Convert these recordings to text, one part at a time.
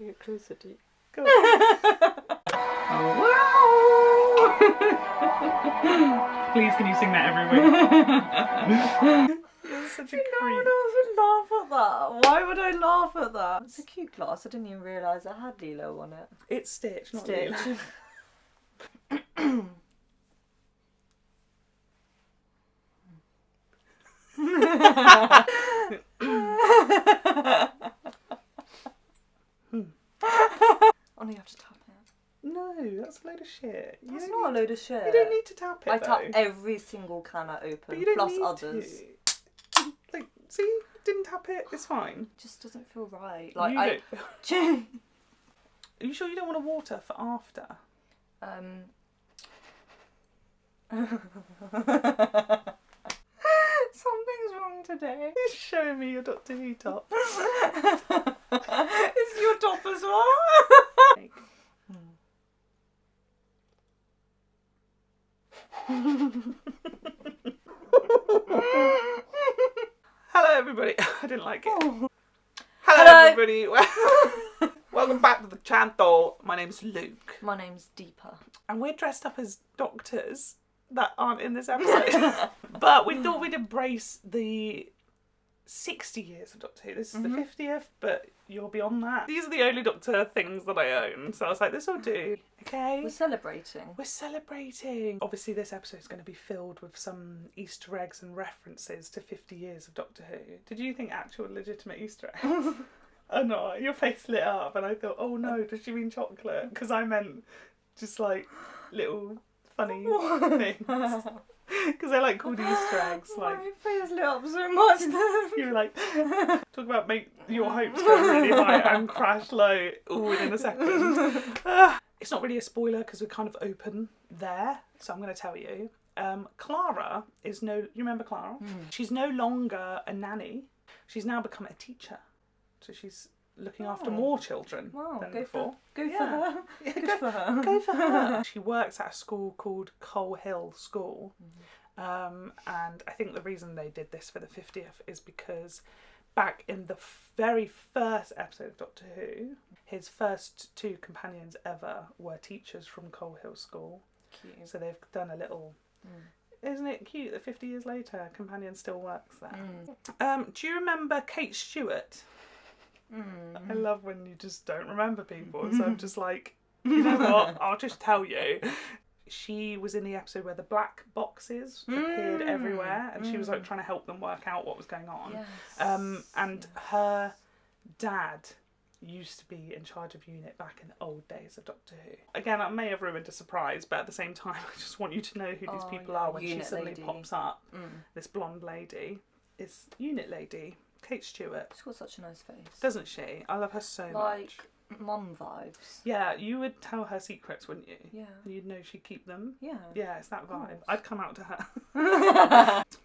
Get closer to you. Go on. Please, can you sing that every week? You're such a creep. No one else would laugh at that. Why would I laugh at that? It's a cute glass. I didn't even realise it had Lilo on it. It's Stitch, not Stitch. Lilo. Oh no, you have to tap it. No, that's a load of shit. That's not a load of shit. You don't need to tap it. I tap every single can I open, but you don't plus need others. To. Like, see, didn't tap it. It's fine. It just doesn't feel right. Like Are you sure you don't want to water for after? Something's wrong today. You're showing me your Doctor Who top. Is your top as well? Hello, everybody. I didn't like it. Oh. Hello, everybody. Welcome back to the channel. My name's Luke. My name's Deepa. And we're dressed up as doctors that aren't in this episode. But we thought we'd embrace the 60 years of Doctor Who. This is the 50th, but you're beyond that. These are the only Doctor things that I own. So I was like, this will do. Okay. We're celebrating. We're celebrating. Obviously, this episode is going to be filled with some Easter eggs and references to 50 years of Doctor Who. Did you think actual legitimate Easter eggs? Oh no, your face lit up and I thought, oh no, does she mean chocolate? Because I meant just like little funny things. Because they're like called Easter eggs. Like, my face lit up so much. You were like, talk about make your hopes go really high and crash low all within a second. It's not really a spoiler because we're kind of open there. So I'm going to tell you. Clara is you remember Clara? She's no longer a nanny. She's now become a teacher. So she's looking after more children than before. Go for her. Go for her. She works at a school called Coal Hill School. And I think the reason they did this for the 50th is because back in the very first episode of Doctor Who, his first two companions ever were teachers from Coal Hill School. Cute. So they've done a little... Isn't it cute that 50 years later, companion still works there? Do you remember Kate Stewart? I love when you just don't remember people. So I'm just like, you know what? I'll just tell you. She was in the episode where the black boxes appeared everywhere and she was like trying to help them work out what was going on. Yes. And her dad used to be in charge of unit back in the old days of Doctor Who. Again, I may have ruined a surprise, but at the same time, I just want you to know who these people are when unit she suddenly pops up. This blonde lady is Unit Lady. Kate Stewart. She's got such a nice face. Doesn't she? I love her so much. Like mum vibes. Yeah, you would tell her secrets, wouldn't you? Yeah. You'd know she'd keep them. Yeah. Yeah, it's that vibe. I'd come out to her.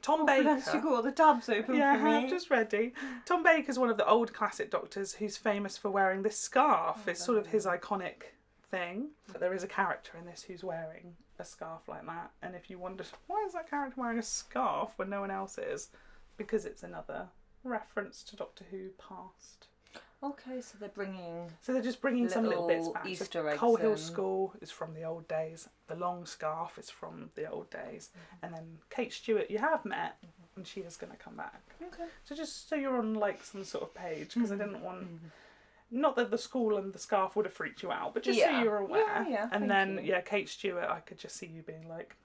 Tom Baker. She got all the tabs open for me. Yeah, just ready. Tom Baker's one of the old classic Doctors who's famous for wearing this scarf. It's sort of his iconic thing. But there is a character in this who's wearing a scarf like that. And if you wondered, why is that character wearing a scarf when no one else is? Because it's another reference to Doctor Who past. Okay, so they're just bringing some little bits back. Easter eggs. Coal Hill School is from the old days. The long scarf is from the old days. And then Kate Stewart you have met, and she is going to come back. Okay. So just so you're on like some sort of page, because I didn't want. Not that the school and the scarf would have freaked you out, but just so you're aware. Yeah, and then Kate Stewart, I could just see you being like.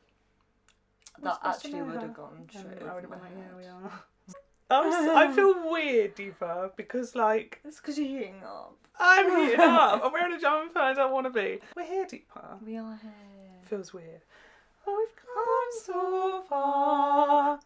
That actually would have gone straight over. I would have been like, yeah, we are. I feel weird, Deepa, because like... It's because you're heating up. I'm heating up. I'm wearing a jumper I don't want to be. We're here, Deepa. We are here. Feels weird. Oh, we've come so far.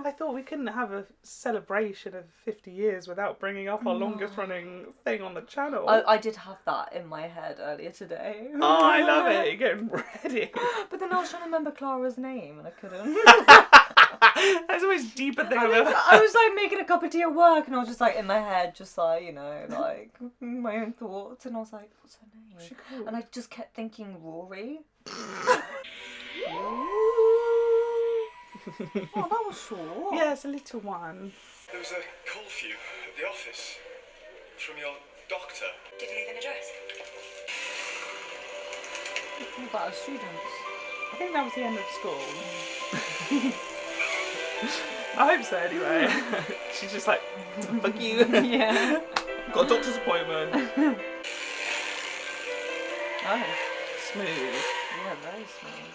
I thought we couldn't have a celebration of 50 years without bringing up our longest running thing on the channel. I did have that in my head earlier today. Oh, I love it. You're getting ready. But then I was trying to remember Clara's name and I couldn't. That's the most Deepa thing I was like making a cup of tea at work and I was just like in my head, just like, you know, like my own thoughts. And I was like, what's her name? What's she called? And I just kept thinking Rory. Oh, that was short. Yeah, it's a little one. There was a call for you at the office from your doctor. Did he leave an address? What about our students? I think that was the end of school. I hope so, anyway. She's just like, fuck you. Yeah. Got a doctor's appointment. Oh. Smooth. Yeah, very smooth.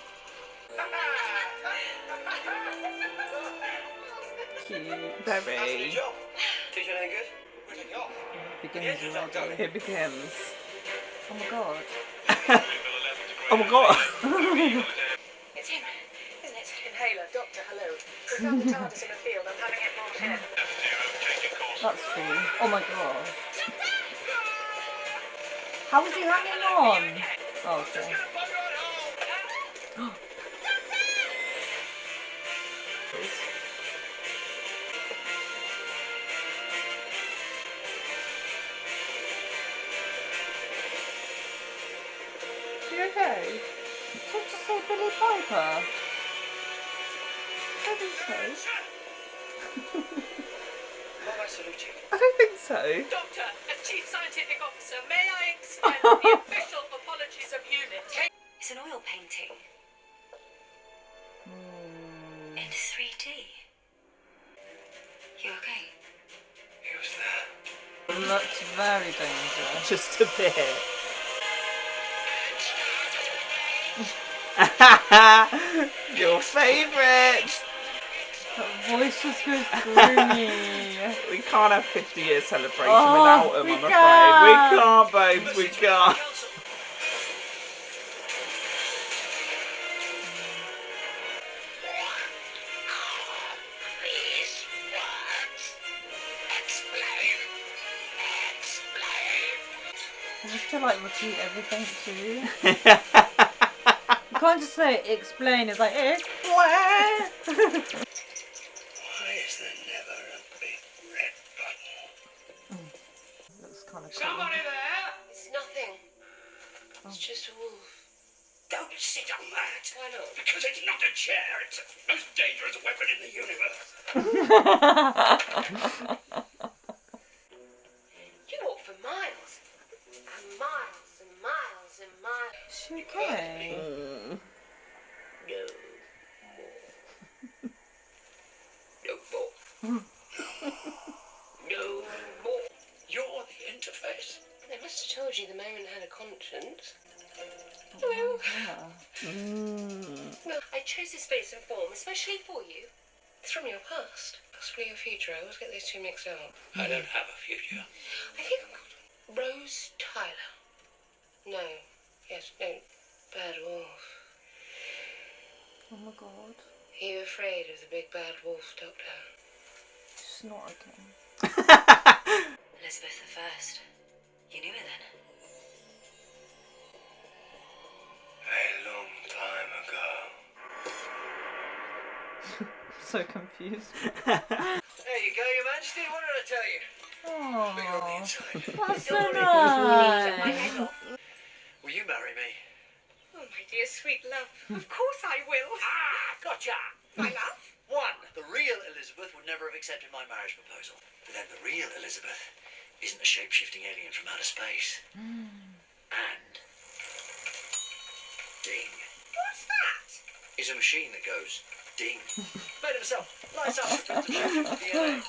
Cute. Very. job? Teach you anything good? Where's it go? Begins already. It begins. Oh my god. Oh my god. It's him, isn't it? Inhaler, doctor, hello. We found the Tardis in the field. I'm having it brought in. That's cool. Oh my god. How was he hanging on? Oh, okay. You okay? Did you just say Billy Piper? I don't think so. Well, I salute you. I don't think so. Doctor, as Chief Scientific Officer, may I extend the official apologies of unit? It's an oil painting. In 3D. You okay? He was there. Looked very dangerous. Just a bit. Your favourite. That voice just goes through me. We can't have 50-year celebration Oh, without them, we I'm afraid. can't. We can't, babes, we can't. I have to like repeat everything too. You can't just say explain, it's like explain. Why is there never a big red button? Looks kind of cool. Somebody there? It's nothing. It's just a wolf. Don't sit on that. Why not? Because it's not a chair. It's the most dangerous weapon in the universe. You walk for miles. And miles and miles and miles. Is she okay? No more. No more. You're the interface. They must have told you the moment had a conscience. Yeah. No, I chose this space and form especially for you. It's from your past. Possibly your future. I always get those two mixed up. I don't have a future. I think I'm called Rose Tyler. No. Yes, no. Bad wolf. Oh my god. Are you afraid of the big bad wolf, Doctor? She's not okay. Elizabeth I. You knew it then? A long time ago. So confused. There you go, Your Majesty. What did I tell you? Bigger on the Oh, inside. that's so nice. Will you marry me? Oh, my dear sweet love. Of course I will. Gotcha! My love? One, the real Elizabeth would never have accepted my marriage proposal. But then the real Elizabeth isn't a shape-shifting alien from outer space. And ding What's that? is a machine that goes ding. Made himself. Lights up. It's a shape-shifting DNA.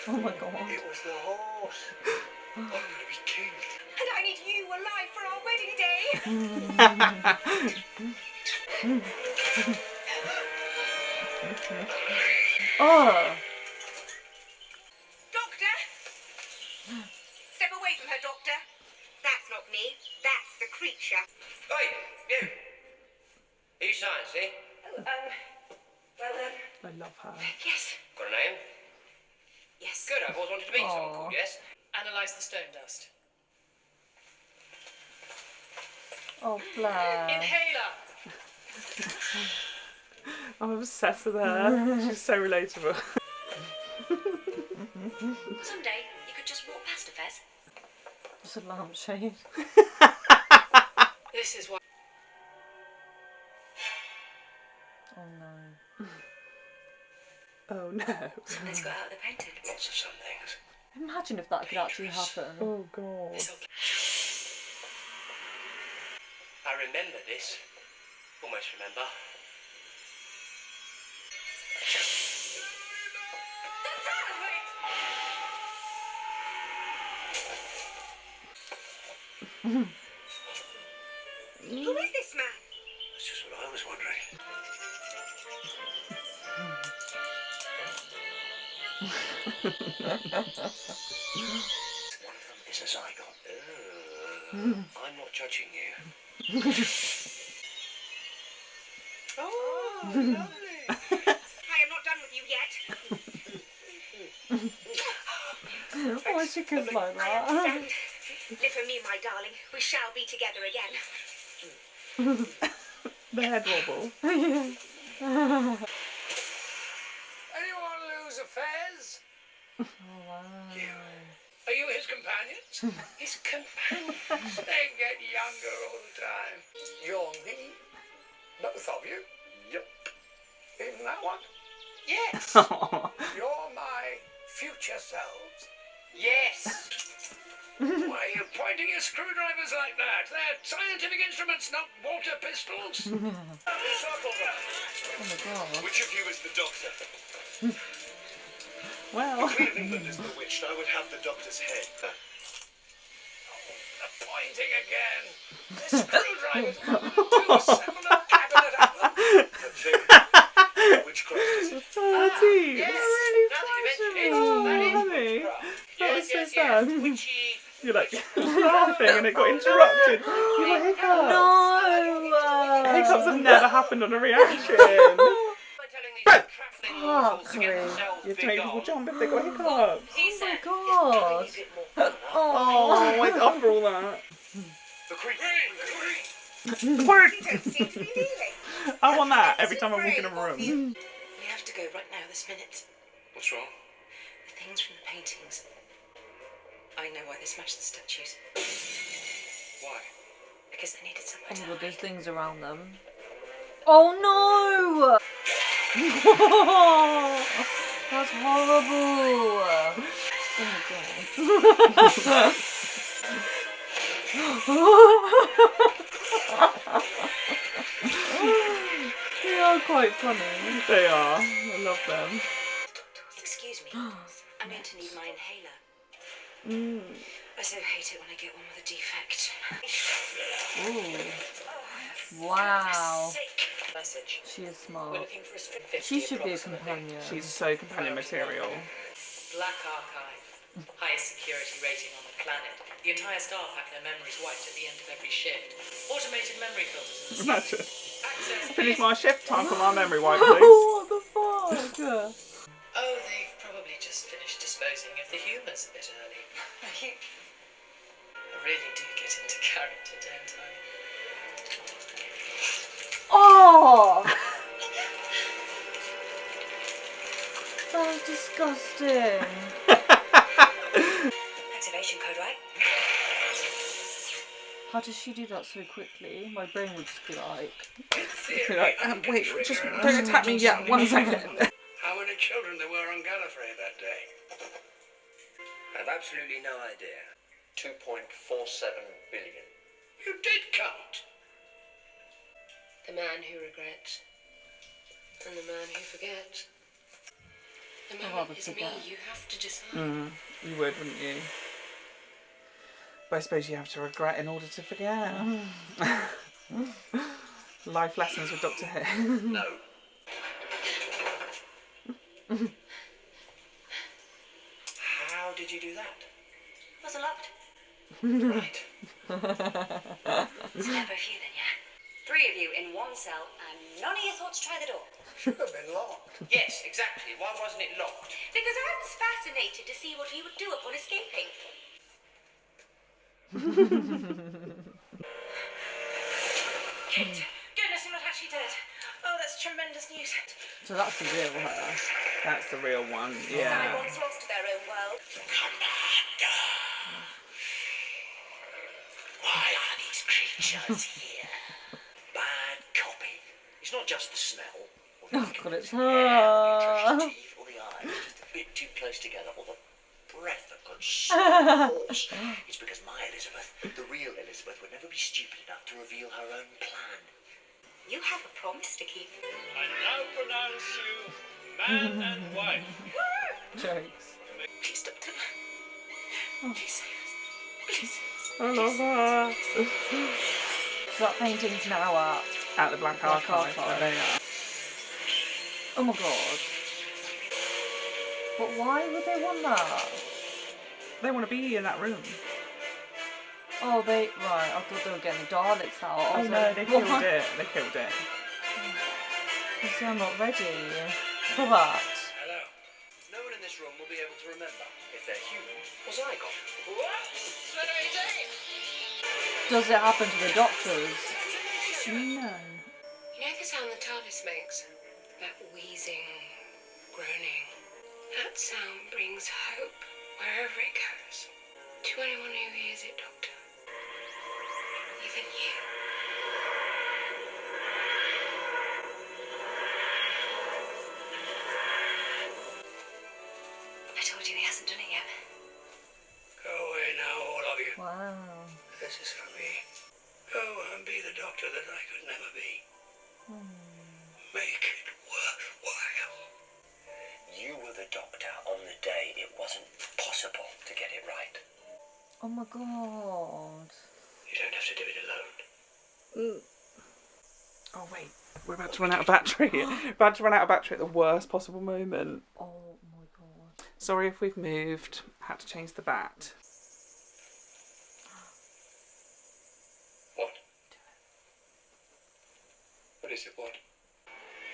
Oh my god. It was the horse. I'm going to be king. And I need you alive for our wedding day. Oh. Doctor! Step away from her, Doctor. That's not me. That's the creature. Hey, you. Are you science, eh? Well, I love her. Yes. Got a name? Yes. Good, I've always wanted to meet someone Aw. called, yes? Analyze the stone dust. Oh, Blair. Inhaler. I'm obsessed with her. She's so relatable. someday you could just walk past a Fez. It's a lampshade. This is why. Oh no. Oh no. Something's got out of the painting. Lots of some things. Imagine if that could actually happen. Oh god. It's okay. I remember this. Almost remember. Who is this man? That's just what I was wondering. One of them is a zygote. I'm not judging you. Oh, lovely. I am not done with you yet. Why she kiss like I that? understand. Live for me, my darling. We shall be together again. The head wobble. Anyone lose a fez? Oh wow. Are you his companions? His companions? They get younger all the time. You're me? Both of you? Yep. Even that one? Yes. You're my future selves? Yes. Why are you pointing your screwdrivers like that? They're scientific instruments, not water pistols. Oh my god. Which of you is the doctor? Well. If Queen of England is bewitched, I would have the doctor's head. The pointing again. The screwdrivers to assemble a cabinet album. The thing. Witchcraft is it? Tardis. Yes. really Now that you mention it, Oh, that is honey. witchcraft. That was Yes, so yes, sad. yes. Witchy. You're like laughing and it got interrupted. You got hiccups. No! Hiccups have never happened on a reaction. By telling these travelling Fuck mortals to me. get themselves You have to make people begone. jump if they got hiccups. He Oh said, my god. Oh, after all that. The Queen. Word. You don't seem to be feeling. I want that every time I walk in a room. We have to go right now, this minute. What's wrong? The things from the paintings. I know why they smashed the statues. Why? Because they needed somewhere Oh to my god, there's hide. things around them. Oh no! That's horrible! They are quite funny. They are. I love them. Excuse me. I'm going to need my inhaler. Mm. I so hate it when I get one with a defect. Ooh. Wow. Sake. Message. She is We're smart. looking for a strip 50 She should be a approximately. companion. She's so companion material. Black archive. Highest security rating on the planet. The entire staff have their memories wiped at the end of every shift. Automated memory filters. in the Imagine. Access. Finish my shift time for my memory wipe, please. What the fuck? Oh, they've probably just finished disposing of the humans a bit early. I really do get into character, don't I? Oh! That was disgusting. Activation code, right? How does she do that so quickly? My brain would just be like... You're like, wait, just don't attack me yet. 1 second. How many children there were on Gallifrey that day? I have absolutely no idea. 2.47 billion. You did count. The man who regrets. And the man who forgets. The I'd rather moment is me, forget. you have to decide. You would, wouldn't you? But I suppose you have to regret in order to forget. Life lessons with Dr. Who. No. How did you do that? Wasn't locked. Right. It's never a few then, yeah? 3 of you in one cell, and none of you thought to try the door. Should have been locked. Yes, exactly. Why wasn't it locked? Because I was fascinated to see what he would do upon escaping. Kate, goodness, I'm not actually dead. Oh, that's tremendous news. So that's the real her. That's the real one, yeah. Everyone's lost their own world. Commander! Why are these creatures here? Bad copy. It's not just the smell. Oh god, it's Touch her. the teeth or the eyes just a bit too close together, or the breath that got so hoarse. It's because my Elizabeth, the real Elizabeth, would never be stupid enough to reveal her own plan. You have a promise to keep. I now pronounce you man and wife. Jokes. Please, Doctor. Please. Please. I love that. So that painting's now up. At the Black Black Archive. Archive. There they are. Oh my god. But why would they want that? They want to be in that room. Oh, right, I thought they were getting the Daleks out. I Oh was no, like, they what? killed it. They killed it. So I'm not ready for that. Hello. No one in this room will be able to remember if they're human or Zygon. What? What are you saying? Does it happen to the doctors? No. You know the sound the Tardis makes? That wheezing, groaning. That sound brings hope wherever it goes. To anyone who hears it, Doctor. Even you. I told you he hasn't done it yet. Go away now, all of you. Wow. This is for me. Go and be the doctor that I could never be. Make it worthwhile. You were the doctor on the day it wasn't possible to get it right. Oh my god. You don't have to do it alone. Oh wait, we're about to run out of battery. About to run out of battery at the worst possible moment. Oh my god. Sorry if we've moved. Had to change the bat. What? What is it? What?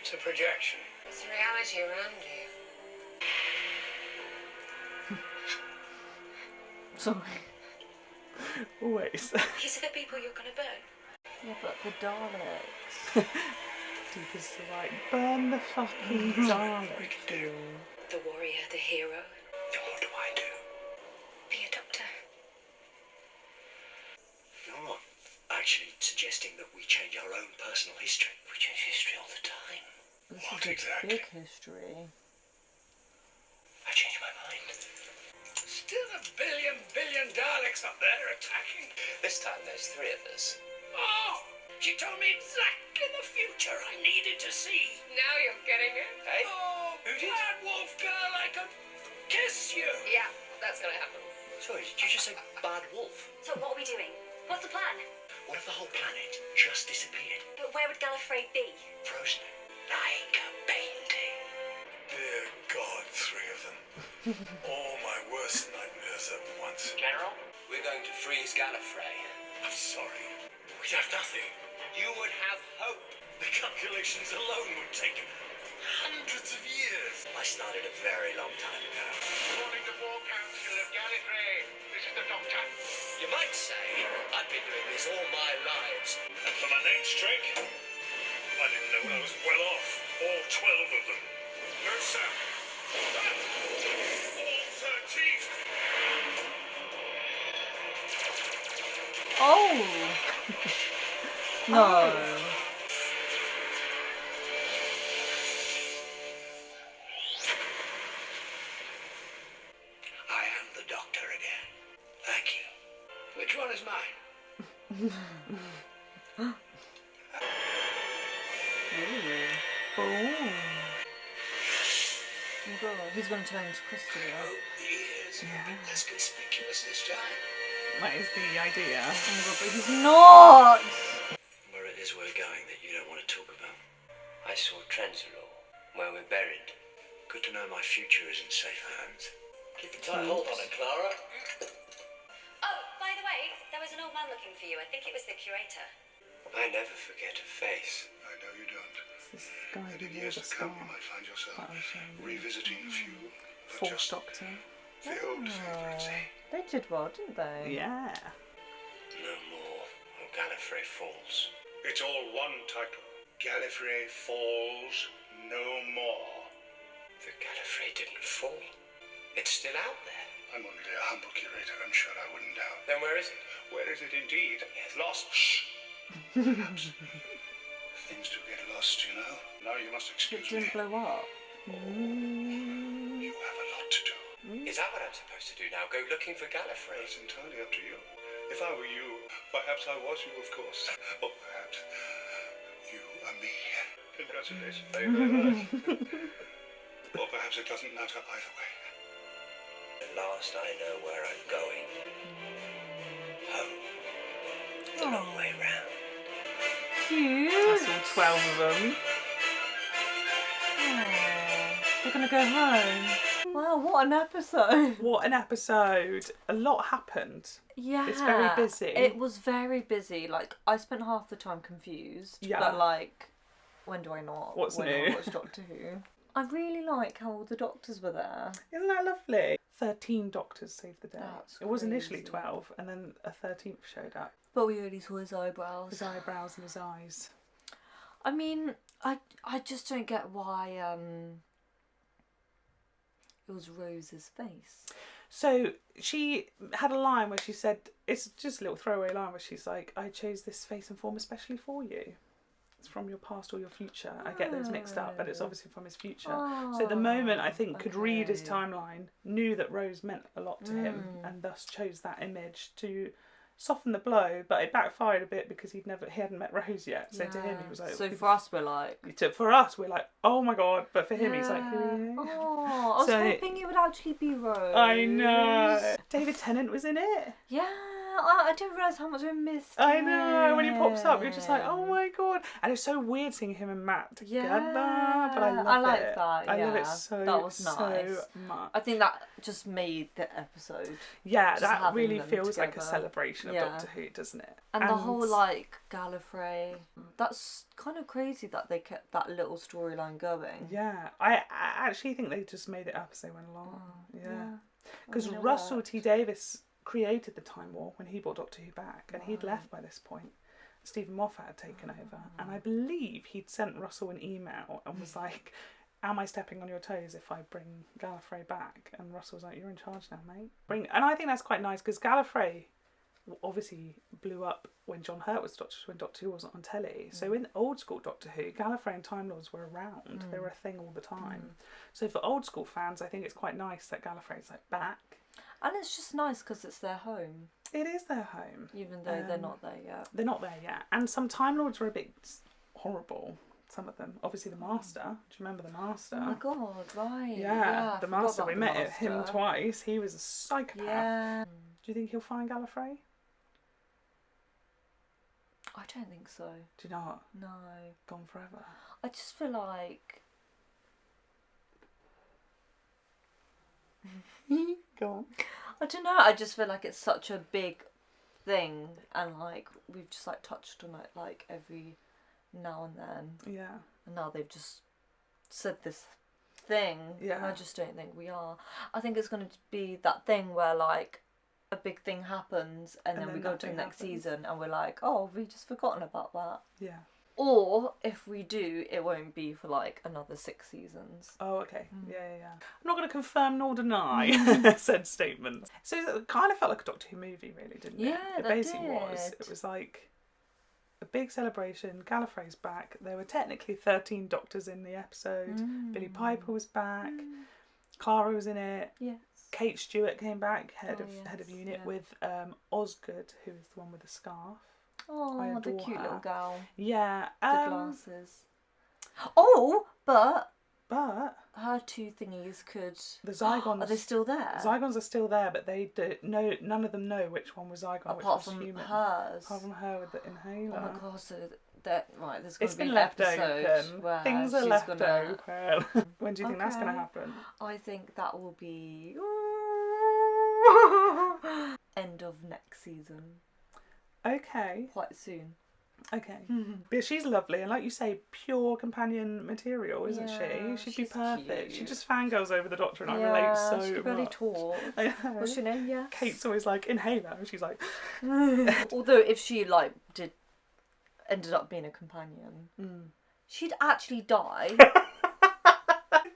It's a projection. It's reality around you. Sorry. Always. These are the people you're gonna burn. Yeah, but the Daleks. Deepa's like, burn the fucking Dalek. The warrior, the hero. Then what do I do? Be a doctor. You're not actually suggesting that we change our own personal history. We change history all the time. This What is a exactly? big history. I changed my mind. Still a billion Daleks up there attacking. This time there's 3 of us. Oh! She told me exactly the future I needed to see. Now you're getting it. Hey? Oh, Who did? bad wolf girl, I could kiss you. Yeah, that's gonna happen. Sorry, did you just say bad wolf? So what are we doing? What's the plan? What if the whole planet just disappeared? But where would Gallifrey be? Frozen. Like a painting. Dear God, 3 of them. All my worst nightmares at once. General? We're going to freeze Gallifrey. I'm sorry. We'd have nothing. You would have hope. The calculations alone would take hundreds of years. I started a very long time ago. According to War Council of Gallifrey, this is the Doctor. You might say I've been doing this all my lives. And for my next trick, I didn't know I was well off. All 12 of them. No, sir. All 13. Oh! No. I am the Doctor again. Thank you. Which one is mine? Oh. Oh god, he's gonna turn into crystal. Oh, he is a bit less conspicuous this time. That is the idea. Oh my god, but he's not! Where it is we're going that you don't want to talk about. I saw Trenzalore, where we're buried. Good to know my future is in safe hands. Keep a tight hold on it, Clara. Oh, by the way, there was an old man looking for you. I think it was the curator. I never forget a face. I know you don't. This guy And who in wore years the to scar. come, you might find yourself That was showing me. revisiting a few of Fourth just Doctor. the old favourites. They did well, didn't they? Yeah. No more, or Gallifrey Falls. It's all one title. Gallifrey Falls No More. The Gallifrey didn't fall. It's still out there. I'm only a humble curator, I'm sure I wouldn't doubt. Then where is it? Where is it indeed? Lost. Shh. Perhaps. Things do get lost lost, you know. Now you must It excuse me. didn't blow up. You have a lot to do. Is that what I'm supposed to do now? Go looking for Gallifrey? It's entirely up to you. If I were you, perhaps I was you, of course. Or perhaps you are me. Congratulations, baby. Or perhaps it doesn't matter either way. At last I know where I'm going. Home. The long way round. Cute. That's all 12 of them. They're gonna go home. Wow, what an episode. What an episode. A lot happened. Yeah. It's very busy. It was very busy. Like, I spent half the time confused. Yeah. But, like, when do I not? What's when new? I watch Doctor Who. I really like how all the doctors were there. Isn't that lovely? 13 doctors saved the day. That's It was initially crazy. 12, and then a 13th showed up. But we only saw his eyebrows. His eyebrows and his eyes. I mean, I just don't get why it was Rose's face. So she had a line where she said, it's just a little throwaway line where she's like, I chose this face and form especially for you. It's from your past or your future. I get those mixed up, but it's obviously from his future. So at the moment, I think, could read his okay. timeline, knew that Rose meant a lot to him, and thus chose that image to soften the blow, but it backfired a bit because he hadn't met Rose yet. So to him, he was like, So for us, we're like, for us, we're like, oh my god, but for him, he's like, who are you? Oh, I was So- hoping it would actually be Rose. I know. David Tennant was in it. Yeah, I didn't realise how much I missed. I know. When he pops up, you're just like, him. oh my god. And it's so weird seeing him and Matt together. Yeah, But I love I like it. that, I love it yeah. so, That was so nice. much. I think that just made the episode. Yeah, just that having really them feels like a together. celebration of Yeah. Doctor Who, doesn't it? And the whole, like, Gallifrey. That's kind of crazy that they kept that little storyline going. Yeah, I actually think they just made it up as they went along. Yeah. Because mean, it Russell worked. T Davis created the Time War when he brought Doctor Who back, and he'd left by this point. Stephen Moffat had taken over, and I believe he'd sent Russell an email and was like, am I stepping on your toes if I bring Gallifrey back? And Russell was like, you're in charge now, mate. And I think that's quite nice, because Gallifrey obviously blew up when John Hurt was when Doctor Who wasn't on telly. So in old school Doctor Who, Gallifrey and Time Lords were around. They were a thing all the time. So for old school fans, I think it's quite nice that Gallifrey's like back. And it's just nice because it's their home, It is their home. even though they're not there yet. They're not there yet. And some Time Lords were a bit horrible. Some of them. Obviously the Master. Do you remember the Master? Oh my god, right. Yeah, I the forgot Master. about We the met him Master. twice. He was a psychopath. Yeah. Do you think he'll find Gallifrey? I don't think so. Do you not? No. Gone forever. I just feel like Go on. I don't know, I just feel like it's such a big thing and like we've just like touched on it like every now and then. Yeah. And now they've just said this thing. Yeah. And I just don't think we are. I think it's going to be that thing where like a big thing happens and then we go to the nothing next happens. season and we're like, oh, we've just forgotten about that. Yeah. Or if we do, it won't be for like another 6 seasons. Oh, okay. Yeah. I'm not going to confirm nor deny said statements. So it kind of felt like a Doctor Who movie, really, didn't it? Yeah, It that basically was. did. It was like a big celebration. Gallifrey's back. There were technically 13 Doctors in the episode. Billy Piper was back. Clara was in it. Yes. Kate Stewart came back, head of yes, unit, yeah. with Osgood, who is the one with the scarf. I Oh, the adore cute her. little gal. Yeah. The glasses. Oh, but But her 2 thingies could... the Zygons... Are they still there? Zygons are still there, but they do, none of them know which one was Zygon, Apart which was from human. hers. Apart from her with the inhaler. Oh my god, so that... Right, there's going It's to be been an left episode open. where Things are she's left gonna... open. When do you think that's going to Okay. happen? I think that will be... end of next season. Okay. Quite soon. Okay. But she's lovely, and like you say, pure companion material, isn't Yeah, she? She'd be she's perfect. She cute. just fangirls over the Doctor, and I Yeah, relate so she could barely much. talk. I know. What's your name? Yeah. Kate's always like, inhaler, and she's like, Although if she like ended up being a companion, she'd actually die.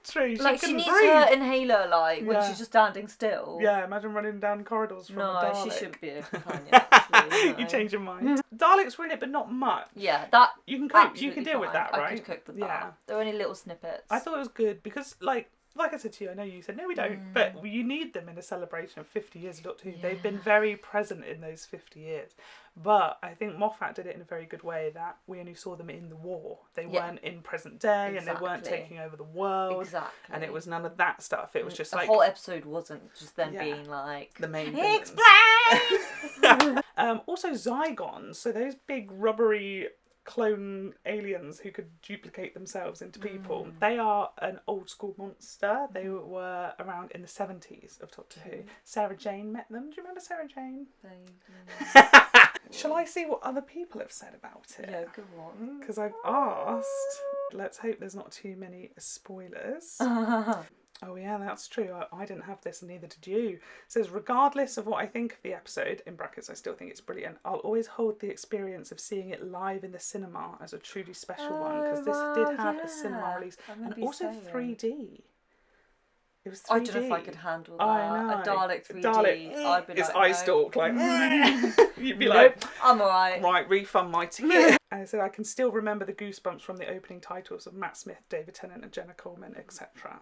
True. Like, she couldn't needs breathe. her inhaler, like, when Yeah. she's just standing still. Yeah, imagine running down corridors from a No, Dalek. she shouldn't be a companion, actually. No. You change your mind. Daleks were in it, but not much. Yeah, that... You can cope. You absolutely can deal with fine. that, right? I could cope with Yeah. that. There are only little snippets. I thought it was good because, like I said to you, I know you said, no, we don't, but you need them in a celebration of 50 years of Doctor Who. Yeah. They've been very present in those 50 years. But I think Moffat did it in a very good way that we only saw them in the war. They weren't in present day and they weren't Exactly. taking over the world. Exactly. And it was none of that stuff. It was just the like... whole episode wasn't just them Yeah. being like... the main villains. Explain! Also Zygons, so those big rubbery clone aliens who could duplicate themselves into people. They are an old school monster. They were around in the 70s of Doctor Who. Sarah Jane met them. Do you remember Sarah Jane? Shall I see what other people have said about it? Yeah, go on. Because I've asked. Let's hope there's not too many spoilers. Oh yeah, that's true. I didn't have this and neither did you. It says, regardless of what I think of the episode, in brackets I still think it's brilliant, I'll always hold the experience of seeing it live in the cinema as a truly special one, because this did have a cinema release. And also 3D. It was 3D. I don't know if I could handle that. I know. A Dalek 3D. Dalek. I'd be It's like, eye no. stalk, like... You'd be Nope, like... I'm alright. Right, refund my ticket. And I said I can still remember the goosebumps from the opening titles of Matt Smith, David Tennant and Jenna Coleman, etc.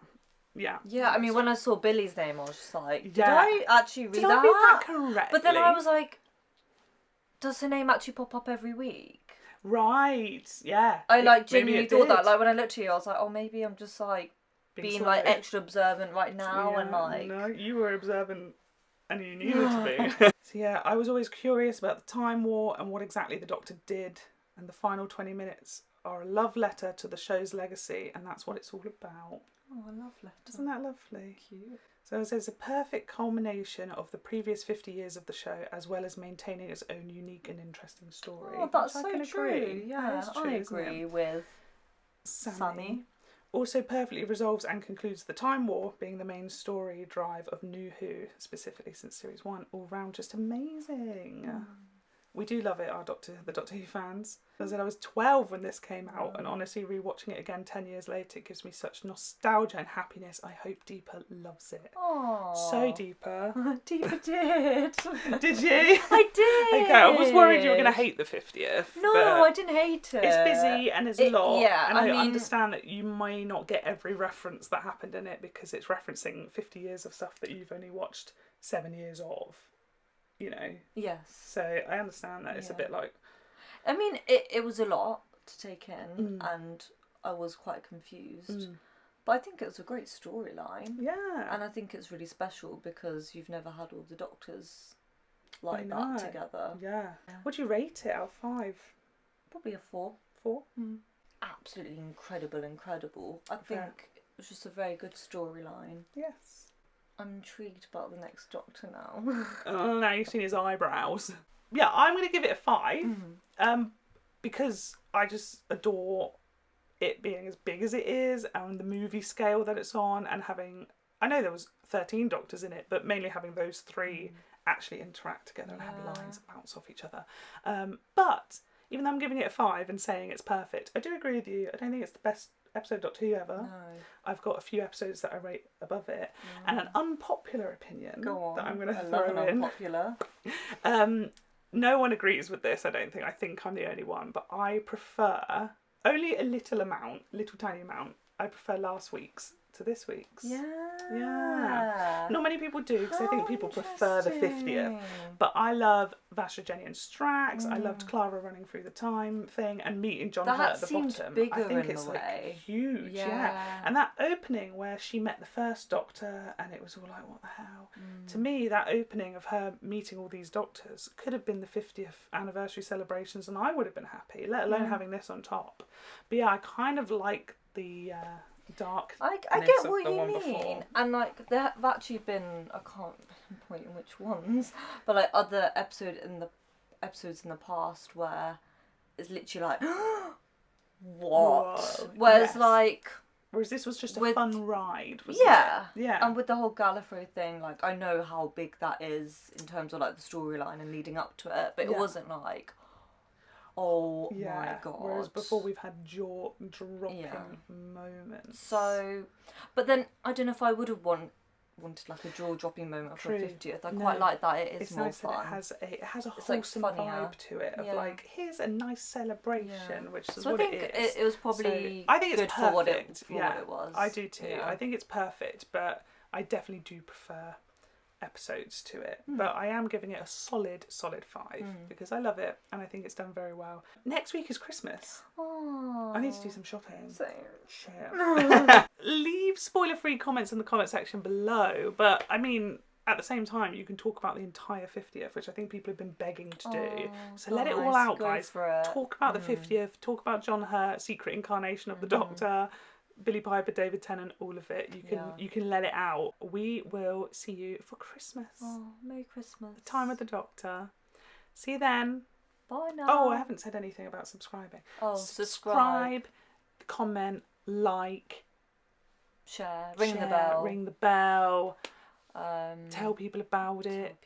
Yeah. Yeah, I mean, when I saw Billy's name, I was just like, did Yeah. I actually read Did that? I read that correctly? But then I was like, does her name actually pop up every week? Right, yeah. I like Maybe genuinely it thought that. did. Like when I looked at you, I was like, oh, maybe I'm just like being like sorry. extra observant right now and Yeah, like. No, you were observant and you needed to be. So yeah, I was always curious about the Time War and what exactly the Doctor did, and the final 20 minutes are a love letter to the show's legacy, and that's what it's all about. Oh, a love letter. Isn't that lovely? Cute. So it says a perfect culmination of the previous 50 years of the show, as well as maintaining its own unique and interesting story. Oh, that's which I so can true. agree. Yeah, That is true, I isn't it? agree with Sammy. Sammy. Also perfectly resolves and concludes the Time War, being the main story drive of New Who, specifically since Series 1. All round just amazing. We do love it, the Doctor Who fans. As I said, I was 12 when this came out, and honestly, rewatching it again 10 years later, it gives me such nostalgia and happiness. I hope Deepa loves it. Oh. So, Deepa. Deepa did. Did you? I did. Okay, I was worried you were going to hate the 50th. No, but I didn't hate it. it's busy and there's a lot. Yeah, and I mean, understand that you may not get every reference that happened in it because it's referencing 50 years of stuff that you've only watched 7 years of. You know. Yes. So I understand that it's a bit like... I mean, it was a lot to take in, and I was quite confused. But I think it was a great storyline. Yeah. And I think it's really special because you've never had all the Doctors I like know. that together. Yeah. Would you rate it out of 5? Probably a 4. 4? Absolutely incredible. I Fair. think it was just a very good storyline. Yes. I'm intrigued about the next Doctor now. Oh, now you've seen his eyebrows. Yeah, I'm going to give it a 5. Because I just adore it being as big as it is and the movie scale that it's on, and having... I know there was 13 Doctors in it, but mainly having those 3 actually interact together and have lines that bounce off each other. But even though I'm giving it a 5 and saying it's perfect, I do agree with you. I don't think it's the best episode of Doctor Who ever. No. I've got a few episodes that I rate above it, and an unpopular opinion Go on. that I'm going to I love throw an in. unpopular. No one agrees with this, I don't think. I think I'm the only one, but I prefer only a little tiny amount. I prefer last week's to this week's. Yeah. Not many people do, because I think people prefer the 50th. But I love Vasha, Jenny and Strax. I loved Clara running through the time thing and meeting John Hurt at the seemed bottom. bigger I think in it's a like way. huge, yeah. And that opening where she met the first Doctor and it was all like, what the hell? To me, that opening of her meeting all these Doctors could have been the 50th anniversary celebrations and I would have been happy, let alone having this on top. But yeah, I kind of like the... dark. I get what you mean, and like there have actually been, I can't pinpoint in which ones, but like other episodes in the past where it's literally like what? Whoa, Whereas yes. like whereas this was just a with- fun ride, wasn't yeah, it? Yeah. and with the whole Gallifrey thing, like I know how big that is in terms of like the storyline and leading up to it, but it Yeah. wasn't like Oh my god. Whereas before we've had jaw-dropping moments. So, but then I don't know if I would have wanted like a jaw-dropping moment for a 50th. I quite like that. It's more nice fun. That it has a wholesome vibe to it of like, here's a nice celebration, which is what it is. It was probably I think it's good perfect. for what it was. I do too. Yeah. I think it's perfect, but I definitely do prefer episodes to it. But I am giving it a solid 5 because I love it and I think it's done very well. Next week is Christmas. Oh, I need to do some shopping. Same. Shit. Leave spoiler-free comments in the comment section below. But I mean, at the same time, you can talk about the entire 50th, which I think people have been begging to do. So let it all out, guys. Talk about the 50th. Talk about John Hurt, secret incarnation of the Doctor, Billy Piper, David Tennant, all of it. You can let it out. We will see you for Christmas. Oh, Merry Christmas. The time of the Doctor. See you then. Bye now. Oh, I haven't said anything about subscribing. Oh, subscribe, comment, like, share, ring the bell. Tell people about it.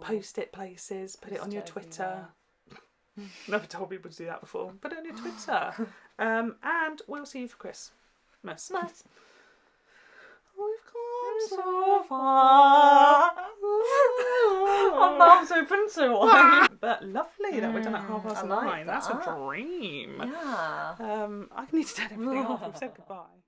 Post it places. Put it on your Twitter. Never told people to do that before. Put it on your Twitter. And we'll see you for Christmas. We've come so far. My mouth's open too. But lovely that we're done at 9:30. Like That's a dream. Yeah. I need to turn everything off. We've said goodbye.